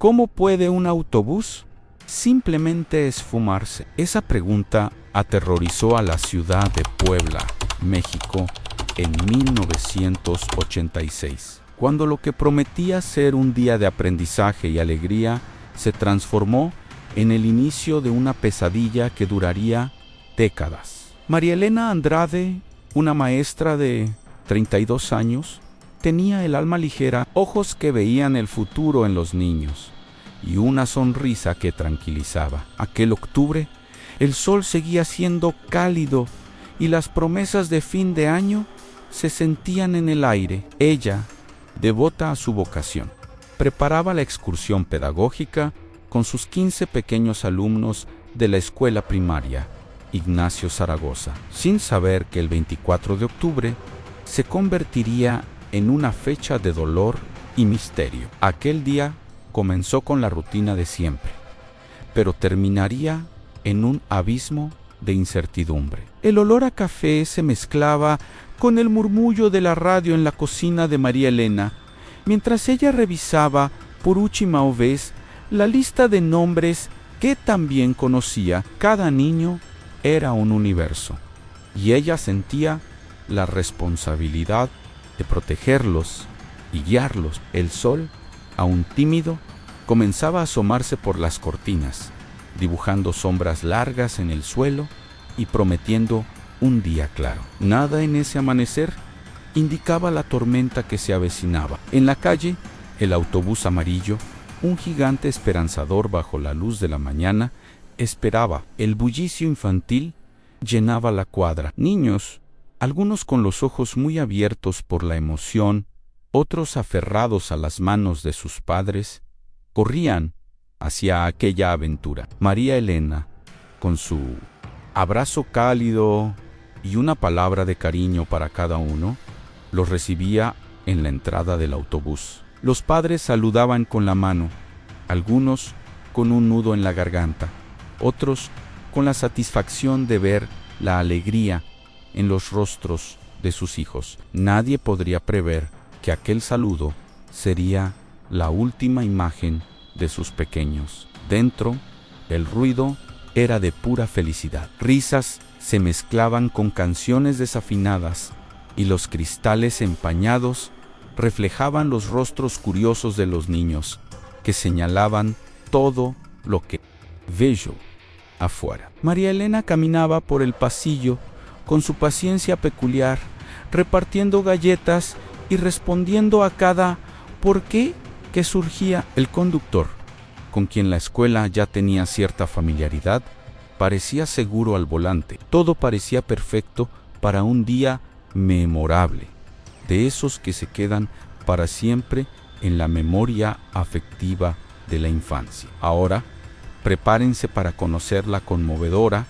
¿Cómo puede un autobús simplemente esfumarse? Esa pregunta aterrorizó a la ciudad de Puebla, México, en 1986, cuando lo que prometía ser un día de aprendizaje y alegría se transformó en el inicio de una pesadilla que duraría décadas. María Elena Andrade, una maestra de 32 años, tenía el alma ligera, ojos que veían el futuro en los niños y una sonrisa que tranquilizaba. Aquel octubre, el sol seguía siendo cálido y las promesas de fin de año se sentían en el aire. Ella, devota a su vocación, preparaba la excursión pedagógica con sus 15 pequeños alumnos de la escuela primaria Ignacio Zaragoza, sin saber que el 24 de octubre se convertiría en una fecha de dolor y misterio. Aquel día comenzó con la rutina de siempre, pero terminaría en un abismo de incertidumbre. El olor a café se mezclaba con el murmullo de la radio en la cocina de María Elena, mientras ella revisaba por última vez la lista de nombres que también conocía. Cada niño era un universo, y ella sentía la responsabilidad de protegerlos y guiarlos. El sol, aún tímido, comenzaba a asomarse por las cortinas, dibujando sombras largas en el suelo y prometiendo un día claro. Nada en ese amanecer indicaba la tormenta que se avecinaba. En la calle, el autobús amarillo, un gigante esperanzador bajo la luz de la mañana, esperaba. El bullicio infantil llenaba la cuadra. Niños, algunos con los ojos muy abiertos por la emoción, otros aferrados a las manos de sus padres, corrían hacia aquella aventura. María Elena, con su abrazo cálido y una palabra de cariño para cada uno, los recibía en la entrada del autobús. Los padres saludaban con la mano, algunos con un nudo en la garganta, otros con la satisfacción de ver la alegría en los rostros de sus hijos. Nadie podría prever que aquel saludo sería la última imagen de sus pequeños. Dentro, el ruido era de pura felicidad. Risas se mezclaban con canciones desafinadas y los cristales empañados reflejaban los rostros curiosos de los niños, que señalaban todo lo que bello afuera. María Elena caminaba por el pasillo con su paciencia peculiar, repartiendo galletas y respondiendo a cada ¿por qué? Que surgía. El conductor, con quien la escuela ya tenía cierta familiaridad, parecía seguro al volante. Todo parecía perfecto para un día memorable, de esos que se quedan para siempre en la memoria afectiva de la infancia. Ahora, prepárense para conocer la conmovedora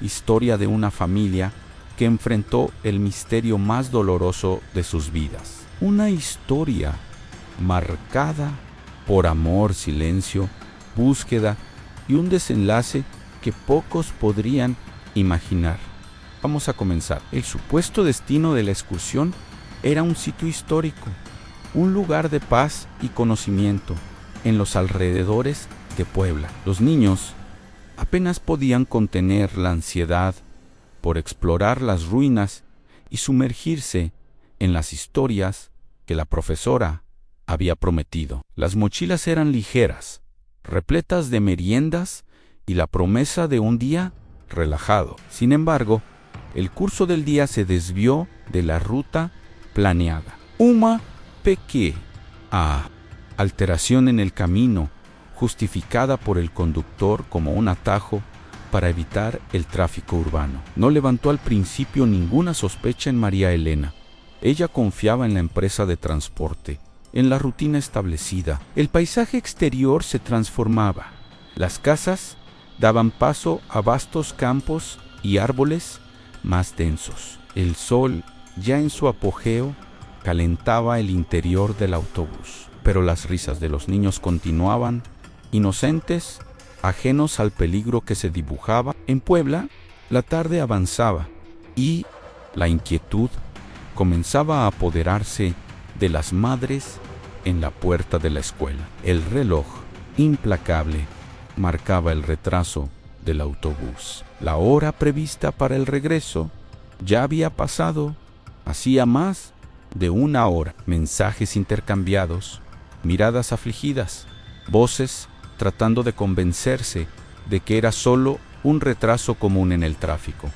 historia de una familia que enfrentó el misterio más doloroso de sus vidas. Una historia marcada por amor, silencio, búsqueda y un desenlace que pocos podrían imaginar. Vamos a comenzar. El supuesto destino de la excursión era un sitio histórico, un lugar de paz y conocimiento en los alrededores de Puebla. Los niños apenas podían contener la ansiedad por explorar las ruinas y sumergirse en las historias que la profesora había prometido. Las mochilas eran ligeras, repletas de meriendas y la promesa de un día relajado. Sin embargo, el curso del día se desvió de la ruta planeada. Una pequeña alteración en el camino, justificada por el conductor como un atajo para evitar el tráfico urbano, no levantó al principio ninguna sospecha en María Elena. Ella confiaba en la empresa de transporte, en la rutina establecida. El paisaje exterior se transformaba. Las casas daban paso a vastos campos y árboles más densos. El sol, ya en su apogeo, calentaba el interior del autobús, pero las risas de los niños continuaban, inocentes, ajenos al peligro que se dibujaba. En Puebla, la tarde avanzaba y la inquietud comenzaba a apoderarse de las madres en la puerta de la escuela. El reloj implacable marcaba el retraso del autobús. La hora prevista para el regreso ya había pasado hacía más de una hora. Mensajes intercambiados, miradas afligidas, voces tratando de convencerse de que era solo un retraso común en el tráfico.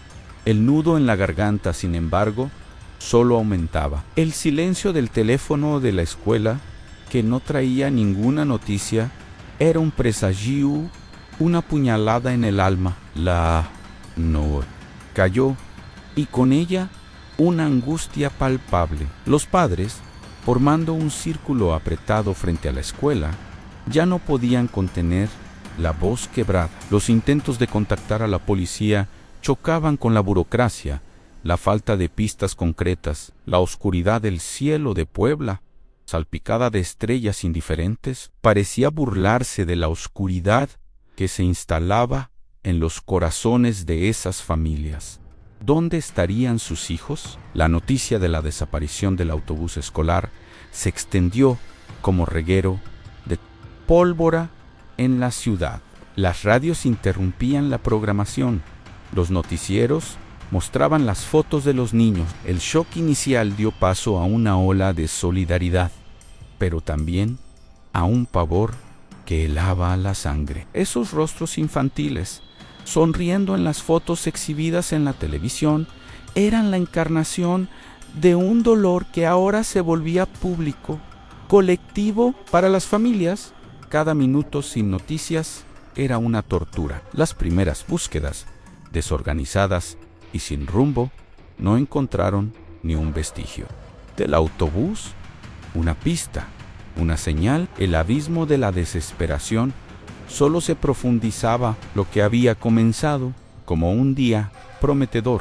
El nudo en la garganta, sin embargo, solo aumentaba. El silencio del teléfono de la escuela, que no traía ninguna noticia, era un presagio, una puñalada en el alma. La noche cayó y con ella una angustia palpable. Los padres, formando un círculo apretado frente a la escuela, ya no podían contener la voz quebrada. Los intentos de contactar a la policía chocaban con la burocracia, la falta de pistas concretas, la oscuridad del cielo de Puebla, salpicada de estrellas indiferentes, parecía burlarse de la oscuridad que se instalaba en los corazones de esas familias. ¿Dónde estarían sus hijos? La noticia de la desaparición del autobús escolar se extendió como reguero de pólvora en la ciudad. Las radios interrumpían la programación. Los noticieros mostraban las fotos de los niños. El shock inicial dio paso a una ola de solidaridad, pero también a un pavor que helaba la sangre. Esos rostros infantiles, sonriendo en las fotos exhibidas en la televisión, eran la encarnación de un dolor que ahora se volvía público, colectivo para las familias. Cada minuto sin noticias era una tortura. Las primeras búsquedas, desorganizadas y sin rumbo, no encontraron ni un vestigio. Del autobús, una pista, una señal. El abismo de la desesperación solo se profundizaba. Lo que había comenzado como un día prometedor,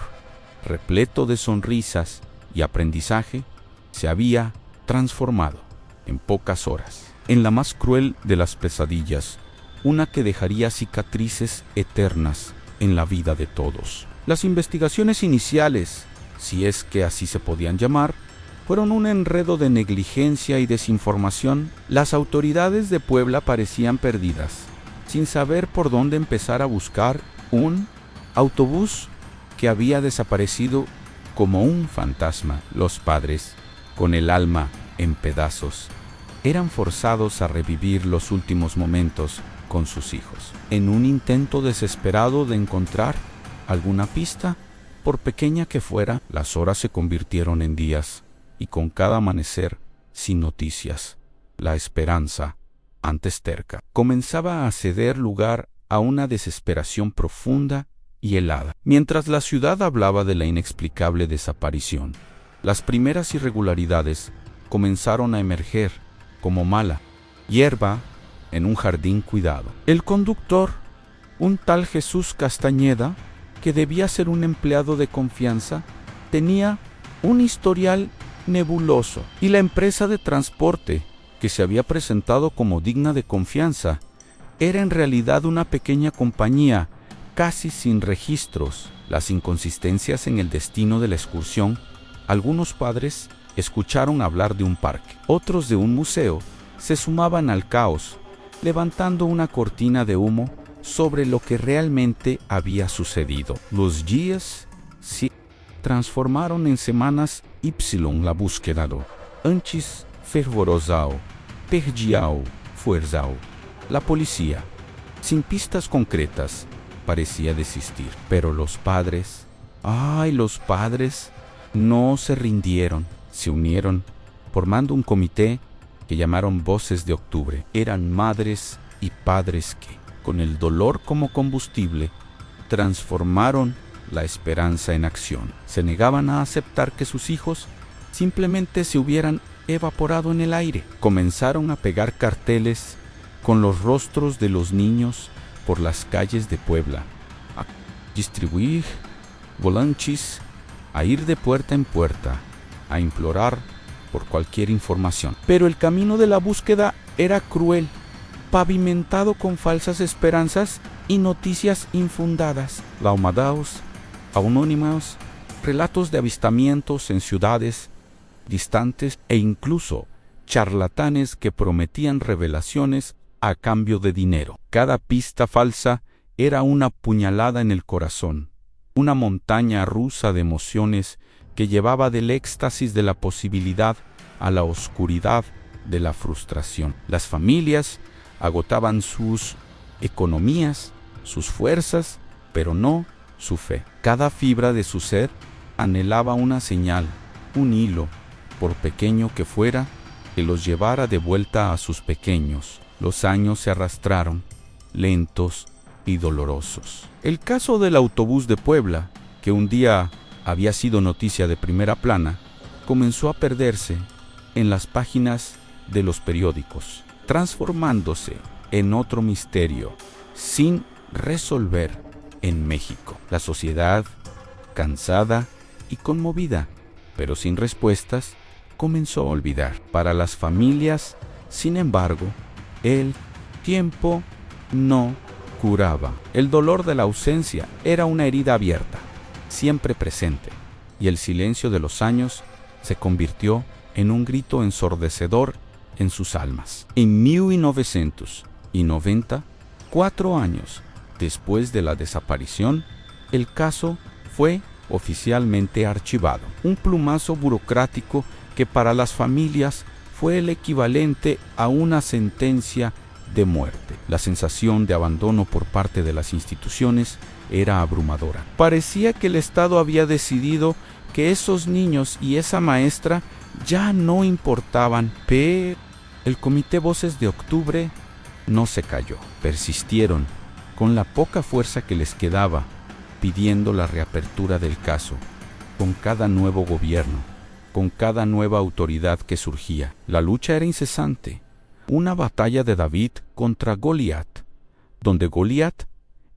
repleto de sonrisas y aprendizaje, se había transformado en pocas horas en la más cruel de las pesadillas, una que dejaría cicatrices eternas en la vida de todos. Las investigaciones iniciales, si es que así se podían llamar, fueron un enredo de negligencia y desinformación. Las autoridades de Puebla parecían perdidas, sin saber por dónde empezar a buscar un autobús que había desaparecido como un fantasma. Los padres, con el alma en pedazos, eran forzados a revivir los últimos momentos con sus hijos, en un intento desesperado de encontrar alguna pista, por pequeña que fuera. Las horas se convirtieron en días, y con cada amanecer sin noticias, la esperanza, antes terca, comenzaba a ceder lugar a una desesperación profunda y helada. Mientras la ciudad hablaba de la inexplicable desaparición, las primeras irregularidades comenzaron a emerger como mala hierba en un jardín cuidado. El conductor, un tal Jesús Castañeda, que debía ser un empleado de confianza, tenía un historial nebuloso, y la empresa de transporte, que se había presentado como digna de confianza, era en realidad una pequeña compañía casi sin registros. Las inconsistencias en el destino de la excursión. Algunos padres escucharon hablar de un parque, otros de un museo. Se sumaban al caos, levantando una cortina de humo sobre lo que realmente había sucedido. Los días se transformaron en semanas y la búsqueda antes fervorosa perdia fuerza. La policía, sin pistas concretas, parecía desistir, pero los padres no se rindieron. Se unieron, formando un comité que llamaron Voces de Octubre. Eran madres y padres que, con el dolor como combustible, transformaron la esperanza en acción. Se negaban a aceptar que sus hijos simplemente se hubieran evaporado en el aire. Comenzaron a pegar carteles con los rostros de los niños por las calles de Puebla, a distribuir volantes, a ir de puerta en puerta, a implorar por cualquier información. Pero el camino de la búsqueda era cruel, pavimentado con falsas esperanzas y noticias infundadas. Laumadaos, anónimos, relatos de avistamientos en ciudades distantes e incluso charlatanes que prometían revelaciones a cambio de dinero. Cada pista falsa era una puñalada en el corazón, una montaña rusa de emociones que llevaba del éxtasis de la posibilidad a la oscuridad de la frustración. Las familias agotaban sus economías, sus fuerzas, pero no su fe. Cada fibra de su ser anhelaba una señal, un hilo, por pequeño que fuera, que los llevara de vuelta a sus pequeños. Los años se arrastraron, lentos y dolorosos. El caso del autobús de Puebla, que un día había sido noticia de primera plana, comenzó a perderse en las páginas de los periódicos, transformándose en otro misterio sin resolver en México. La sociedad, cansada y conmovida, pero sin respuestas, comenzó a olvidar. Para las familias, sin embargo, el tiempo no curaba. El dolor de la ausencia era una herida abierta, siempre presente, y el silencio de los años se convirtió en un grito ensordecedor en sus almas. En 1990, 4 años después de la desaparición, el caso fue oficialmente archivado. Un plumazo burocrático que para las familias fue el equivalente a una sentencia de muerte. La sensación de abandono por parte de las instituciones era abrumadora. Parecía que el Estado había decidido que esos niños y esa maestra ya no importaban, pero el Comité Voces de Octubre no se cayó. Persistieron, con la poca fuerza que les quedaba, pidiendo la reapertura del caso, con cada nuevo gobierno, con cada nueva autoridad que surgía. La lucha era incesante, una batalla de David contra Goliat, donde Goliat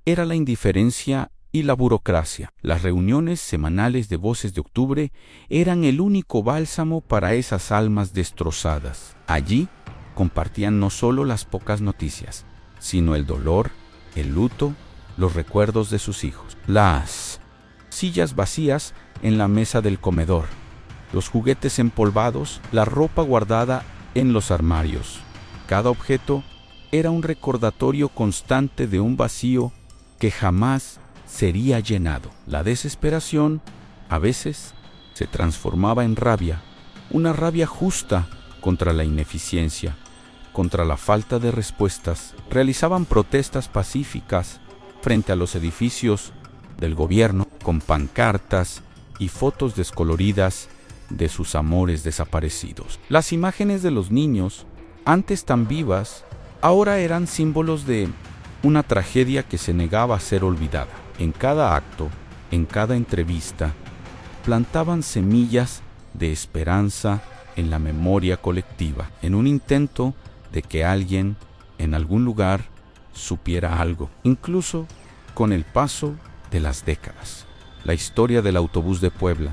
era la indiferencia y la burocracia. Las reuniones semanales de Voces de Octubre eran el único bálsamo para esas almas destrozadas. Allí compartían no solo las pocas noticias, sino el dolor, el luto, los recuerdos de sus hijos. Las sillas vacías en la mesa del comedor, los juguetes empolvados, la ropa guardada en los armarios. Cada objeto era un recordatorio constante de un vacío que jamás sería llenado. La desesperación, a veces, se transformaba en rabia, una rabia justa contra la ineficiencia, contra la falta de respuestas. Realizaban protestas pacíficas frente a los edificios del gobierno, con pancartas y fotos descoloridas de sus amores desaparecidos. Las imágenes de los niños, antes tan vivas, ahora eran símbolos de una tragedia que se negaba a ser olvidada. En cada acto, en cada entrevista, plantaban semillas de esperanza en la memoria colectiva, en un intento de que alguien, en algún lugar, supiera algo. Incluso con el paso de las décadas, la historia del autobús de Puebla,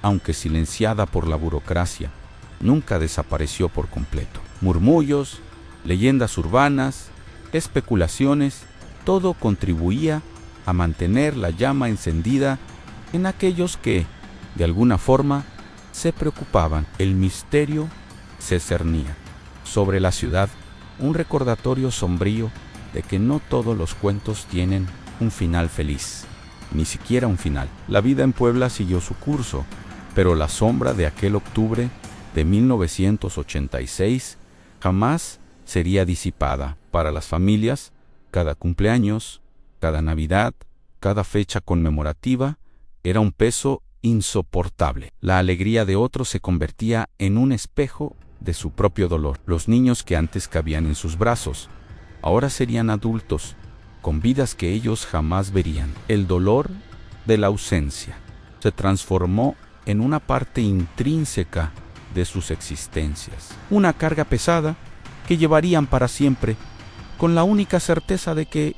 aunque silenciada por la burocracia, nunca desapareció por completo. Murmullos, leyendas urbanas, especulaciones, todo contribuía a mantener la llama encendida en aquellos que, de alguna forma, se preocupaban. El misterio se cernía sobre la ciudad, un recordatorio sombrío de que no todos los cuentos tienen un final feliz, ni siquiera un final. La vida en Puebla siguió su curso, pero la sombra de aquel octubre de 1986 jamás sería disipada. Para las familias, cada cumpleaños, cada Navidad, cada fecha conmemorativa era un peso insoportable. La alegría de otros se convertía en un espejo de su propio dolor. Los niños que antes cabían en sus brazos, ahora serían adultos, con vidas que ellos jamás verían. El dolor de la ausencia se transformó en una parte intrínseca de sus existencias, una carga pesada que llevarían para siempre, con la única certeza de que,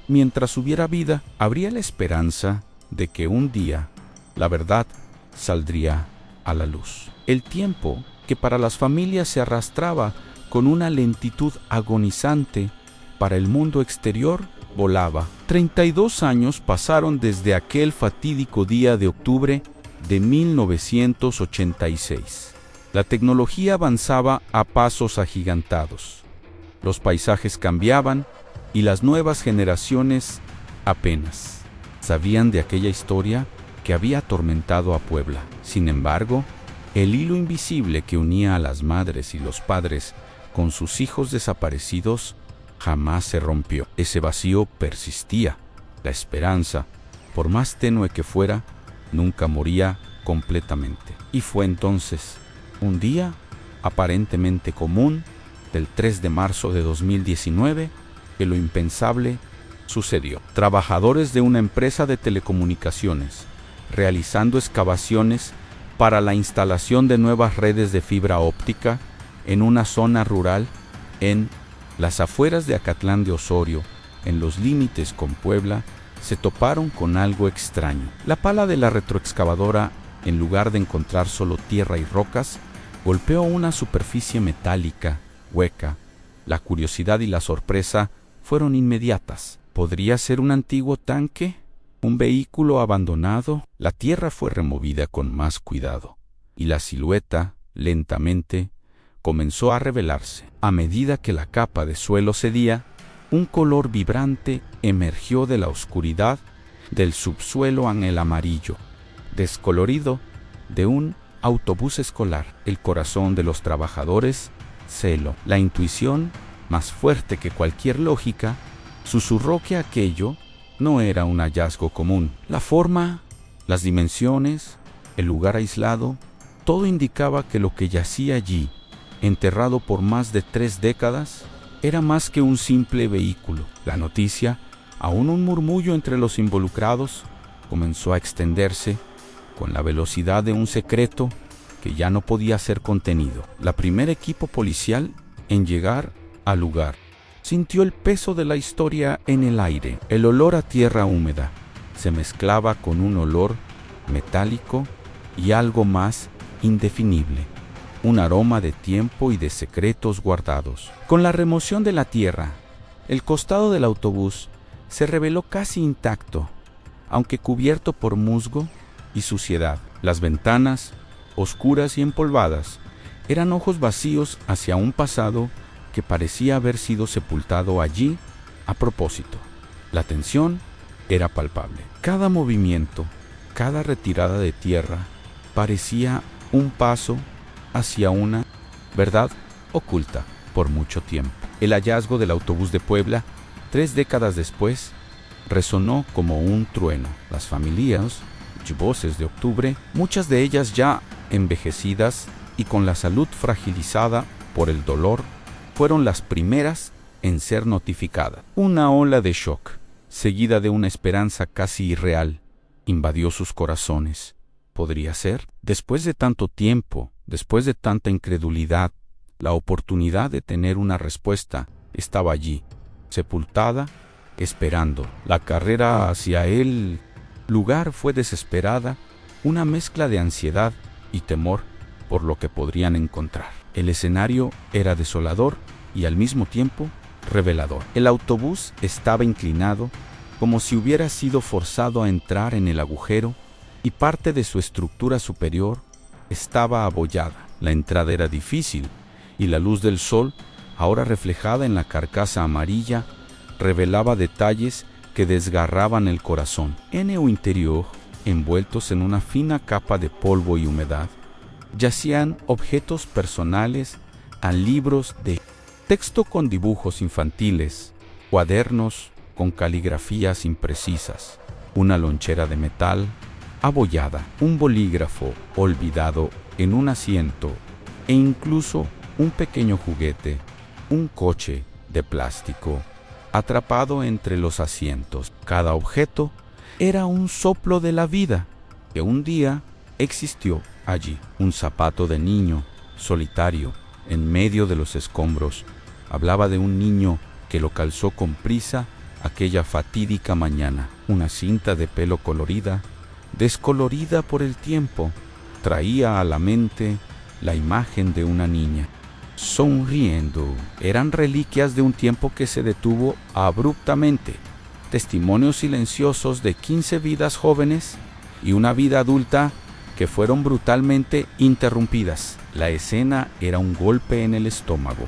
mientras hubiera vida, habría la esperanza de que un día la verdad saldría a la luz. El tiempo, que para las familias se arrastraba con una lentitud agonizante, para el mundo exterior volaba. 32 años pasaron desde aquel fatídico día de octubre de 1986. La tecnología avanzaba a pasos agigantados. Los paisajes cambiaban y las nuevas generaciones apenas sabían de aquella historia que había atormentado a Puebla. Sin embargo, el hilo invisible que unía a las madres y los padres con sus hijos desaparecidos jamás se rompió. Ese vacío persistía. La esperanza, por más tenue que fuera, nunca moría completamente. Y fue entonces, un día aparentemente común, del 3 de marzo de 2019, que lo impensable sucedió. Trabajadores de una empresa de telecomunicaciones, realizando excavaciones para la instalación de nuevas redes de fibra óptica en una zona rural en las afueras de Acatlán de Osorio, en los límites con Puebla, se toparon con algo extraño. La pala de la retroexcavadora, en lugar de encontrar solo tierra y rocas, golpeó una superficie metálica, hueca. La curiosidad y la sorpresa fueron inmediatas. ¿Podría ser un antiguo tanque? ¿Un vehículo abandonado? La tierra fue removida con más cuidado, y la silueta, lentamente, comenzó a revelarse. A medida que la capa de suelo cedía, un color vibrante emergió de la oscuridad del subsuelo en el amarillo, descolorido de un autobús escolar. El corazón de los trabajadores se heló. La intuición, más fuerte que cualquier lógica, susurró que aquello no era un hallazgo común. La forma, las dimensiones, el lugar aislado, todo indicaba que lo que yacía allí, enterrado por más de 3 décadas, era más que un simple vehículo. La noticia, aún un murmullo entre los involucrados, comenzó a extenderse con la velocidad de un secreto que ya no podía ser contenido. La primer equipo policial en llegar al lugar sintió el peso de la historia en el aire. El olor a tierra húmeda se mezclaba con un olor metálico y algo más indefinible, un aroma de tiempo y de secretos guardados. Con la remoción de la tierra, el costado del autobús se reveló casi intacto, aunque cubierto por musgo y suciedad. Las ventanas, oscuras y empolvadas, eran ojos vacíos hacia un pasado que parecía haber sido sepultado allí a propósito. La tensión era palpable. Cada movimiento, cada retirada de tierra, parecía un paso hacia una verdad oculta por mucho tiempo. El hallazgo del autobús de Puebla, 3 décadas después, resonó como un trueno. Las familias, voces de octubre, muchas de ellas ya envejecidas y con la salud fragilizada por el dolor, fueron las primeras en ser notificadas. Una ola de shock, seguida de una esperanza casi irreal, invadió sus corazones. ¿Podría ser? Después de tanto tiempo, después de tanta incredulidad, la oportunidad de tener una respuesta estaba allí, sepultada, esperando. La carrera hacia el lugar fue desesperada, una mezcla de ansiedad y temor por lo que podrían encontrar. El escenario era desolador y al mismo tiempo revelador. El autobús estaba inclinado, como si hubiera sido forzado a entrar en el agujero, y parte de su estructura superior estaba abollada. La entrada era difícil, y la luz del sol, ahora reflejada en la carcasa amarilla, revelaba detalles que desgarraban el corazón. En el interior, envueltos en una fina capa de polvo y humedad, yacían objetos personales, libros de texto con dibujos infantiles, cuadernos con caligrafías imprecisas, una lonchera de metal abollada, un bolígrafo olvidado en un asiento e incluso un pequeño juguete, un coche de plástico atrapado entre los asientos. Cada objeto era un soplo de la vida que un día existió allí. Un zapato de niño, solitario, en medio de los escombros, hablaba de un niño que lo calzó con prisa aquella fatídica mañana. Una cinta de pelo colorida, descolorida por el tiempo, traía a la mente la imagen de una niña sonriendo. Eran reliquias de un tiempo que se detuvo abruptamente, testimonios silenciosos de 15 vidas jóvenes y una vida adulta que fueron brutalmente interrumpidas. La escena era un golpe en el estómago.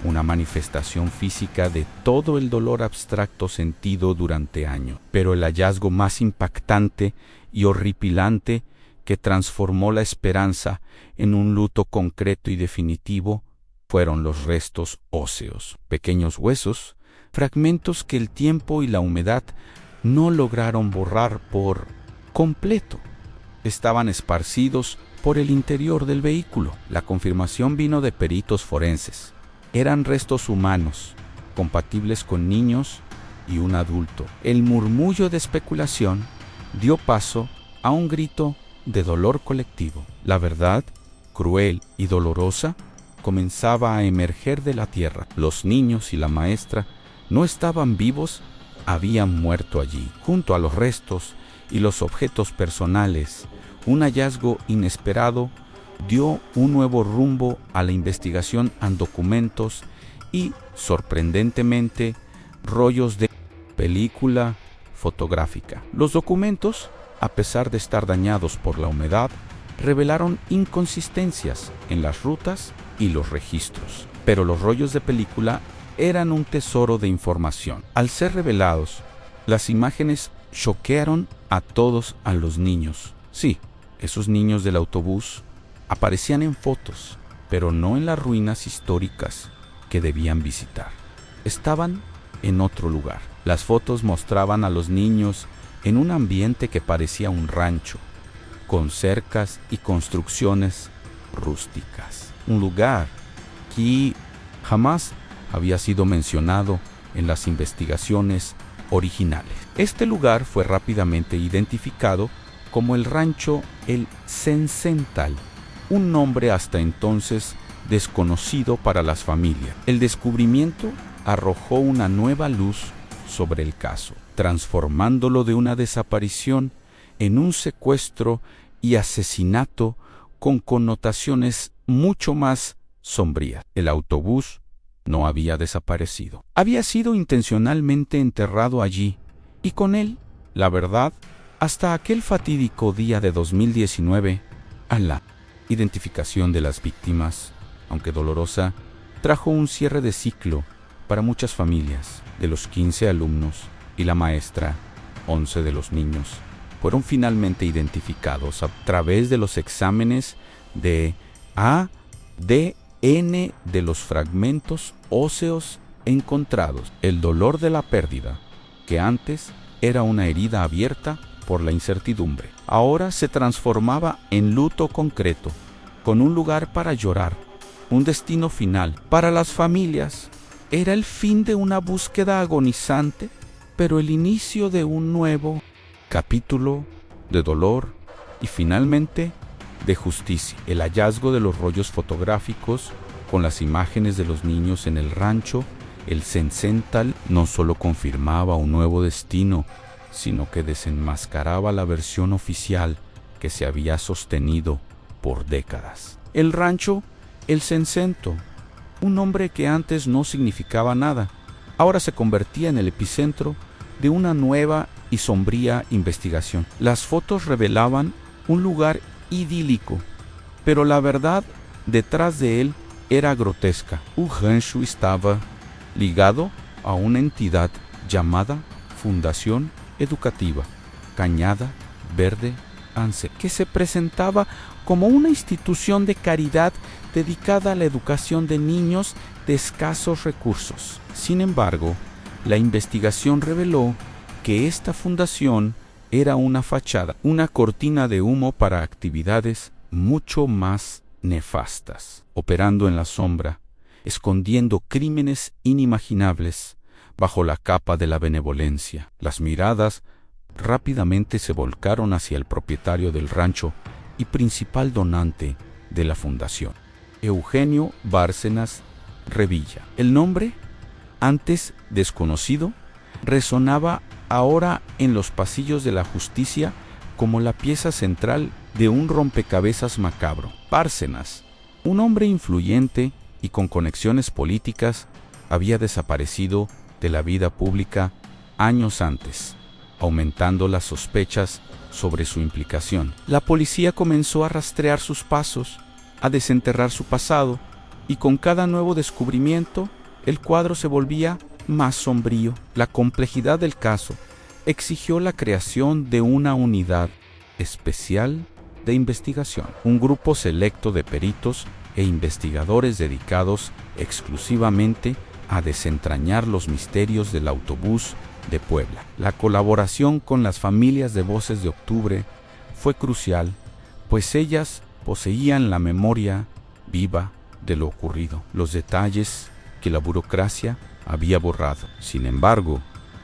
una manifestación física de todo el dolor abstracto sentido durante años. Pero el hallazgo más impactante y horripilante que transformó la esperanza en un luto concreto y definitivo fueron los restos óseos, pequeños huesos, fragmentos que el tiempo y la humedad no lograron borrar por completo. Estaban esparcidos por el interior del vehículo. La confirmación vino de peritos forenses. Eran restos humanos, compatibles con niños y un adulto. El murmullo de especulación dio paso a un grito de dolor colectivo. La verdad, cruel y dolorosa, comenzaba a emerger de la tierra. Los niños y la maestra no estaban vivos, habían muerto allí. Junto a los restos y los objetos personales, un hallazgo inesperado dio un nuevo rumbo a la investigación en documentos y, sorprendentemente, rollos de película fotográfica. Los documentos, a pesar de estar dañados por la humedad, revelaron inconsistencias en las rutas y los registros. Pero los rollos de película eran un tesoro de información. Al ser revelados, las imágenes choquearon a todos a los niños. Sí, esos niños del autobús aparecían en fotos, pero no en las ruinas históricas que debían visitar. Estaban en otro lugar. Las fotos mostraban a los niños en un ambiente que parecía un rancho, con cercas y construcciones rústicas. Un lugar que jamás había sido mencionado en las investigaciones originales. Este lugar fue rápidamente identificado como el rancho El Sencental, un nombre hasta entonces desconocido para las familias. El descubrimiento arrojó una nueva luz sobre el caso, transformándolo de una desaparición en un secuestro y asesinato con connotaciones mucho más sombrías. El autobús no había desaparecido. Había sido intencionalmente enterrado allí, y con él, la verdad, hasta aquel fatídico día de 2019, a la identificación de las víctimas, aunque dolorosa, trajo un cierre de ciclo para muchas familias. De los 15 alumnos y la maestra, 11 de los niños fueron finalmente identificados a través de los exámenes de ADN de los fragmentos óseos encontrados. El dolor de la pérdida, que antes era una herida abierta por la incertidumbre, ahora se transformaba en luto concreto, con un lugar para llorar, un destino final. Para las familias, era el fin de una búsqueda agonizante, pero el inicio de un nuevo capítulo de dolor y finalmente de justicia. El hallazgo de los rollos fotográficos con las imágenes de los niños en el rancho El Sencental no solo confirmaba un nuevo destino, sino que desenmascaraba la versión oficial que se había sostenido por décadas. El rancho El Sencento, un nombre que antes no significaba nada, ahora se convertía en el epicentro de una nueva y sombría investigación. Las fotos revelaban un lugar idílico, pero la verdad detrás de él era grotesca. El rancho estaba ligado a una entidad llamada Fundación Educativa Cañada Verde ANSE, que se presentaba como una institución de caridad dedicada a la educación de niños de escasos recursos. Sin embargo, la investigación reveló que esta fundación era una fachada, una cortina de humo para actividades mucho más nefastas, operando en la sombra, escondiendo crímenes inimaginables bajo la capa de la benevolencia. Las miradas rápidamente se volcaron hacia el propietario del rancho y principal donante de la fundación, Eugenio Bárcenas Revilla. El nombre, antes desconocido, resonaba ahora en los pasillos de la justicia como la pieza central de un rompecabezas macabro. Bárcenas, un hombre influyente y con conexiones políticas, había desaparecido de la vida pública años antes, aumentando las sospechas sobre su implicación. La policía comenzó a rastrear sus pasos, a desenterrar su pasado y con cada nuevo descubrimiento, el cuadro se volvía más sombrío. La complejidad del caso exigió la creación de una unidad especial de investigación, un grupo selecto de peritos e investigadores dedicados exclusivamente a desentrañar los misterios del autobús de Puebla. La colaboración con las familias de Voces de Octubre fue crucial, pues ellas poseían la memoria viva de lo ocurrido, los detalles que la burocracia había borrado. Sin embargo,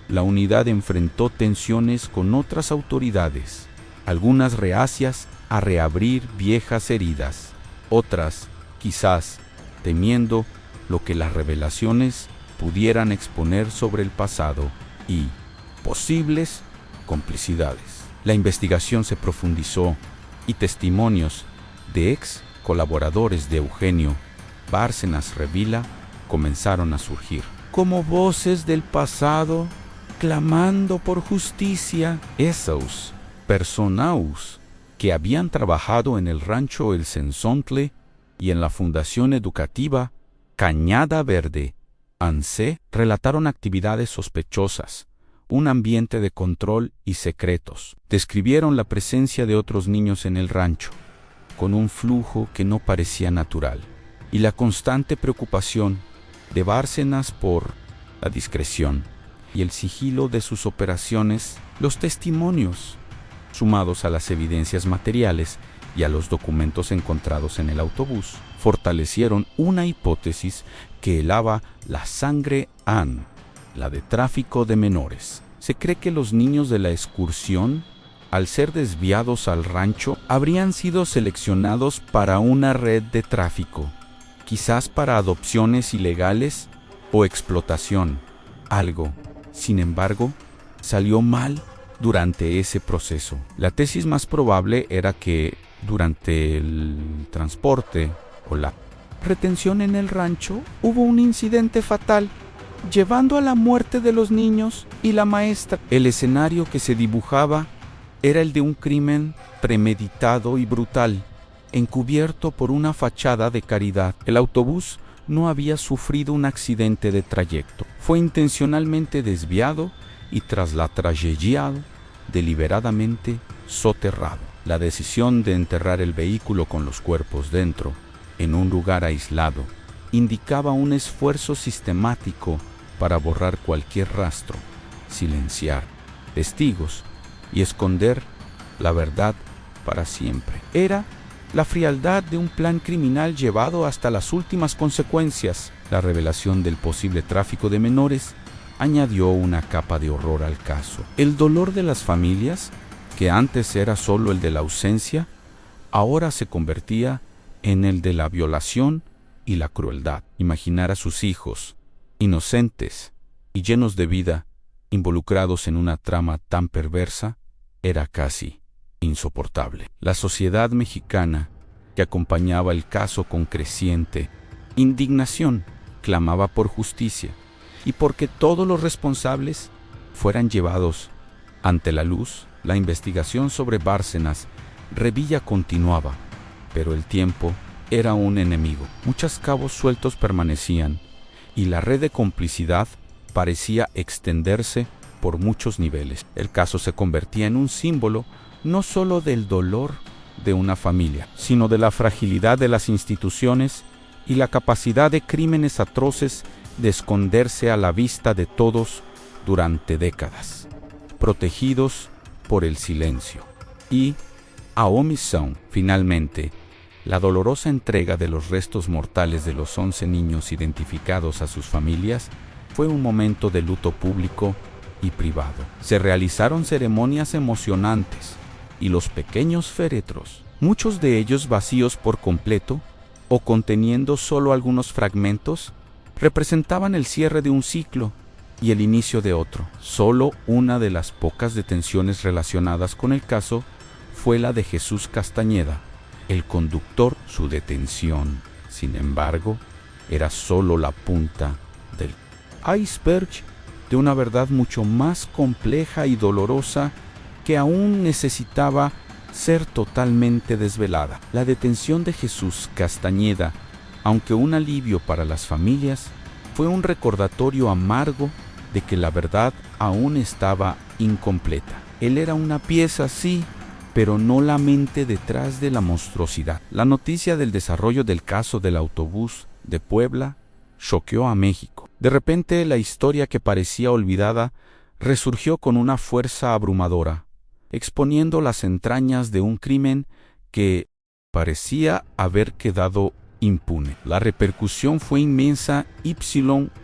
la unidad enfrentó tensiones con otras autoridades, algunas reacias a reabrir viejas heridas, otras, quizás, temiendo lo que las revelaciones pudieran exponer sobre el pasado y posibles complicidades. La investigación se profundizó y testimonios de ex colaboradores de Eugenio Bárcenas Revilla comenzaron a surgir, como voces del pasado clamando por justicia. Esos personaus que habían trabajado en el rancho El Cenzontle y en la Fundación Educativa Cañada Verde, ANSE, relataron actividades sospechosas, un ambiente de control y secretos. Describieron la presencia de otros niños en el rancho, con un flujo que no parecía natural, y la constante preocupación de Bárcenas por la discreción y el sigilo de sus operaciones. Los testimonios, sumados a las evidencias materiales y a los documentos encontrados en el autobús, fortalecieron una hipótesis que helaba la sangre AN, la de tráfico de menores. Se cree que los niños de la excursión, al ser desviados al rancho, habrían sido seleccionados para una red de tráfico, quizás para adopciones ilegales o explotación. Algo, sin embargo, salió mal durante ese proceso. La tesis más probable era que durante el transporte o la retención en el rancho hubo un incidente fatal, llevando a la muerte de los niños y la maestra. El escenario que se dibujaba era el de un crimen premeditado y brutal, encubierto por una fachada de caridad. El autobús no había sufrido un accidente de trayecto. Fue intencionalmente desviado y tras la tragedia deliberadamente soterrado. La decisión de enterrar el vehículo con los cuerpos dentro, en un lugar aislado, indicaba un esfuerzo sistemático para borrar cualquier rastro, silenciar testigos y esconder la verdad para siempre. Era la frialdad de un plan criminal llevado hasta las últimas consecuencias. La revelación del posible tráfico de menores añadió una capa de horror al caso. El dolor de las familias, que antes era solo el de la ausencia, ahora se convertía en el de la violación y la crueldad. Imaginar a sus hijos, inocentes y llenos de vida, involucrados en una trama tan perversa, era casi insoportable. La sociedad mexicana, que acompañaba el caso con creciente indignación, clamaba por justicia y porque todos los responsables fueran llevados ante la luz. La investigación sobre Bárcenas Revilla continuaba, pero el tiempo era un enemigo. Muchos cabos sueltos permanecían y la red de complicidad parecía extenderse por muchos niveles. El caso se convertía en un símbolo no solo del dolor de una familia, sino de la fragilidad de las instituciones y la capacidad de crímenes atroces de esconderse a la vista de todos durante décadas, protegidos por el silencio. Y, a omisión, finalmente, la dolorosa entrega de los restos mortales de los 11 niños identificados a sus familias fue un momento de luto público y privado. Se realizaron ceremonias emocionantes y los pequeños féretros, muchos de ellos vacíos por completo o conteniendo solo algunos fragmentos, representaban el cierre de un ciclo y el inicio de otro. Solo una de las pocas detenciones relacionadas con el caso fue la de Jesús Castañeda, el conductor. Su detención, sin embargo, era solo la punta del iceberg de una verdad mucho más compleja y dolorosa que aún necesitaba ser totalmente desvelada. La detención de Jesús Castañeda, Aunque un alivio para las familias, fue un recordatorio amargo de que la verdad aún estaba incompleta. Él era una pieza, sí, pero no la mente detrás de la monstruosidad. La noticia del desarrollo del caso del autobús de Puebla choqueó a México. De repente, la historia que parecía olvidada resurgió con una fuerza abrumadora, exponiendo las entrañas de un crimen que parecía haber quedado impune. La repercusión fue inmensa.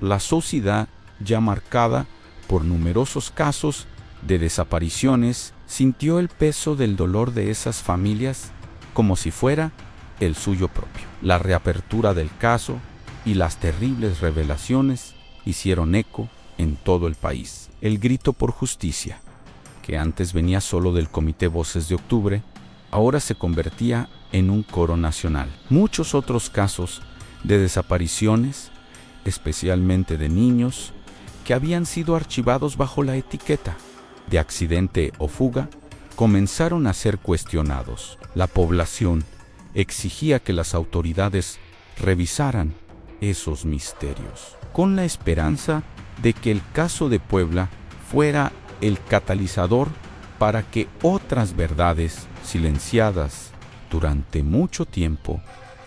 La sociedad, ya marcada por numerosos casos de desapariciones, sintió el peso del dolor de esas familias como si fuera el suyo propio. La reapertura del caso y las terribles revelaciones hicieron eco en todo el país. El grito por justicia, que antes venía solo del Comité Voces de Octubre, ahora se convertía en un coro nacional. Muchos otros casos de desapariciones, especialmente de niños, que habían sido archivados bajo la etiqueta de accidente o fuga, comenzaron a ser cuestionados. La población exigía que las autoridades revisaran esos misterios, con la esperanza de que el caso de Puebla fuera el catalizador para que otras verdades silenciadas durante mucho tiempo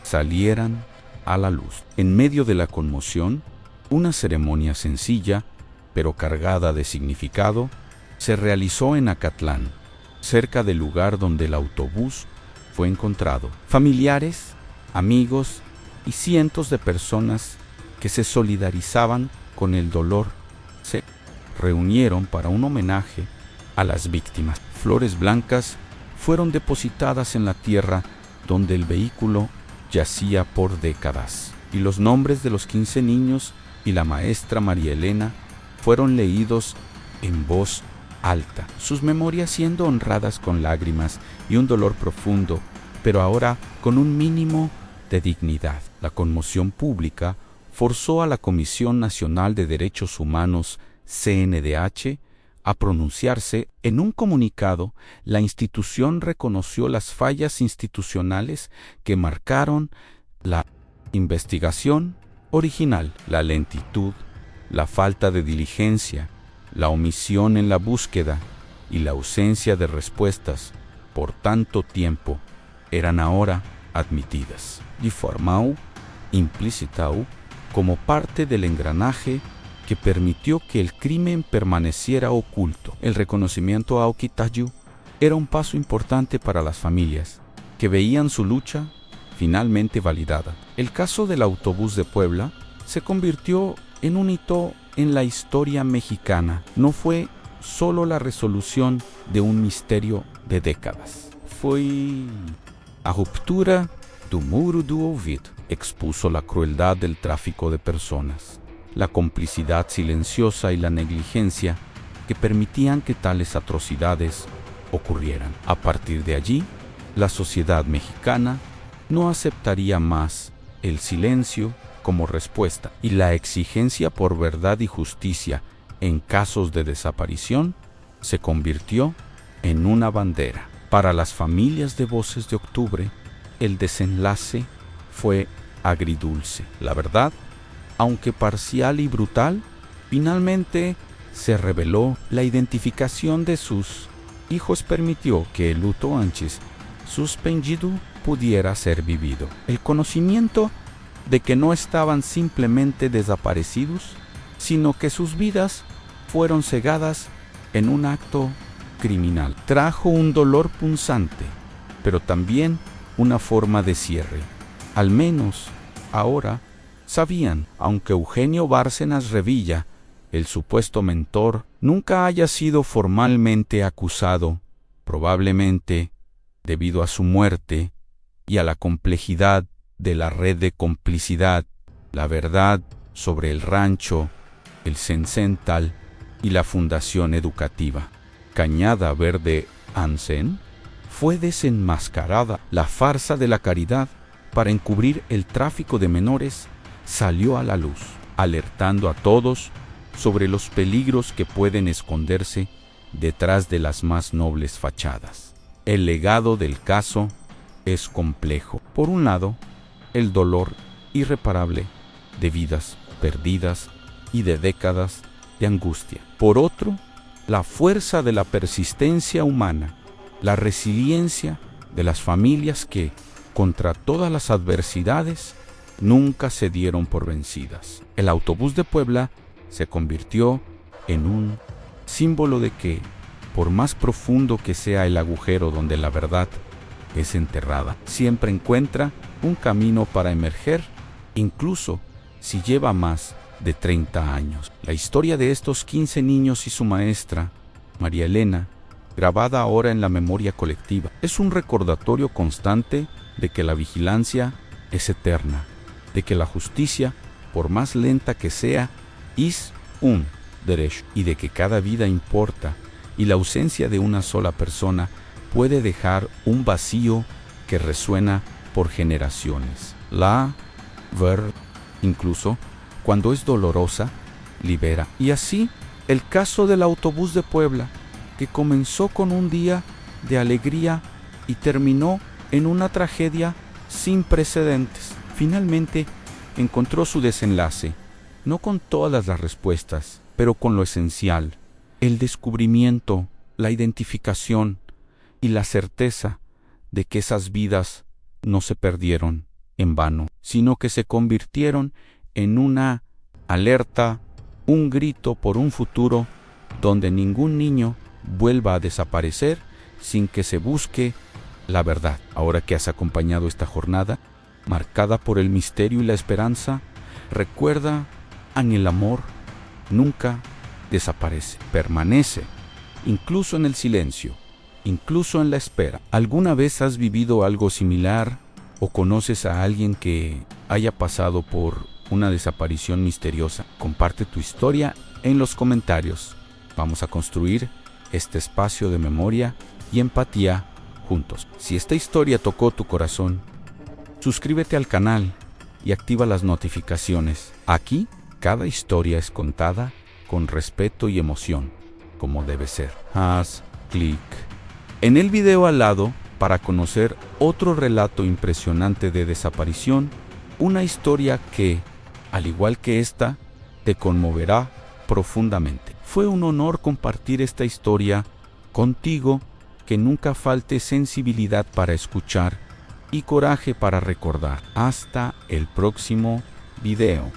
salieran a la luz. En medio de la conmoción, una ceremonia sencilla, pero cargada de significado, se realizó en Acatlán, cerca del lugar donde el autobús fue encontrado. Familiares, amigos y cientos de personas que se solidarizaban con el dolor se reunieron para un homenaje a las víctimas. Flores blancas fueron depositadas en la tierra donde el vehículo yacía por décadas, y los nombres de los 15 niños y la maestra María Elena fueron leídos en voz alta, sus memorias siendo honradas con lágrimas y un dolor profundo, pero ahora con un mínimo de dignidad. La conmoción pública forzó a la Comisión Nacional de Derechos Humanos, CNDH, a pronunciarse. En un comunicado, la institución reconoció las fallas institucionales que marcaron la investigación original, la lentitud, la falta de diligencia, la omisión en la búsqueda y la ausencia de respuestas por tanto tiempo eran ahora admitidas, de forma implícita, como parte del engranaje que permitió que el crimen permaneciera oculto. El reconocimiento a Okitayu era un paso importante para las familias, que veían su lucha finalmente validada. El caso del autobús de Puebla se convirtió en un hito en la historia mexicana. No fue solo la resolución de un misterio de décadas. Fue a ruptura do muro do ouvido. Expuso la crueldad del tráfico de personas, la complicidad silenciosa y la negligencia que permitían que tales atrocidades ocurrieran. A partir de allí, la sociedad mexicana no aceptaría más el silencio como respuesta, y la exigencia por verdad y justicia en casos de desaparición se convirtió en una bandera. Para las familias de Voces de Octubre, el desenlace fue agridulce. La verdad, aunque parcial y brutal, finalmente se reveló. La identificación de sus hijos permitió que el luto antes suspendido pudiera ser vivido. El conocimiento de que no estaban simplemente desaparecidos, sino que sus vidas fueron cegadas en un acto criminal, trajo un dolor punzante, pero también una forma de cierre. Al menos ahora sabían, aunque Eugenio Bárcenas Revilla, el supuesto mentor, nunca haya sido formalmente acusado, probablemente debido a su muerte y a la complejidad de la red de complicidad, la verdad sobre el rancho, el Sencental y la Fundación Educativa Cañada Verde Hansen, fue desenmascarada. La farsa de la caridad para encubrir el tráfico de menores salió a la luz, alertando a todos sobre los peligros que pueden esconderse detrás de las más nobles fachadas. El legado del caso es complejo. Por un lado, el dolor irreparable de vidas perdidas y de décadas de angustia. Por otro, la fuerza de la persistencia humana, la resiliencia de las familias que, contra todas las adversidades, nunca se dieron por vencidas. El autobús de Puebla se convirtió en un símbolo de que, por más profundo que sea el agujero donde la verdad es enterrada, siempre encuentra un camino para emerger, incluso si lleva más de 30 años. La historia de estos 15 niños y su maestra, María Elena, grabada ahora en la memoria colectiva, es un recordatorio constante de que la vigilancia es eterna, de que la justicia, por más lenta que sea, es un derecho, y de que cada vida importa, y la ausencia de una sola persona puede dejar un vacío que resuena por generaciones. La verdad, incluso cuando es dolorosa, libera. Y así, el caso del autobús de Puebla, que comenzó con un día de alegría y terminó en una tragedia sin precedentes, finalmente encontró su desenlace, no con todas las respuestas, pero con lo esencial: el descubrimiento, la identificación y la certeza de que esas vidas no se perdieron en vano, sino que se convirtieron en una alerta, un grito por un futuro donde ningún niño vuelva a desaparecer sin que se busque la verdad. Ahora que has acompañado esta jornada, marcada por el misterio y la esperanza, recuerda que el amor nunca desaparece, permanece, incluso en el silencio, incluso en la espera. ¿Alguna vez has vivido algo similar o conoces a alguien que haya pasado por una desaparición misteriosa? Comparte tu historia en los comentarios. Vamos a construir este espacio de memoria y empatía juntos. Si esta historia tocó tu corazón, suscríbete al canal y activa las notificaciones. Aquí, cada historia es contada con respeto y emoción, como debe ser. Haz clic en el video al lado para conocer otro relato impresionante de desaparición, una historia que, al igual que esta, te conmoverá profundamente. Fue un honor compartir esta historia contigo. Que nunca falte sensibilidad para escuchar y coraje para recordar. Hasta el próximo video.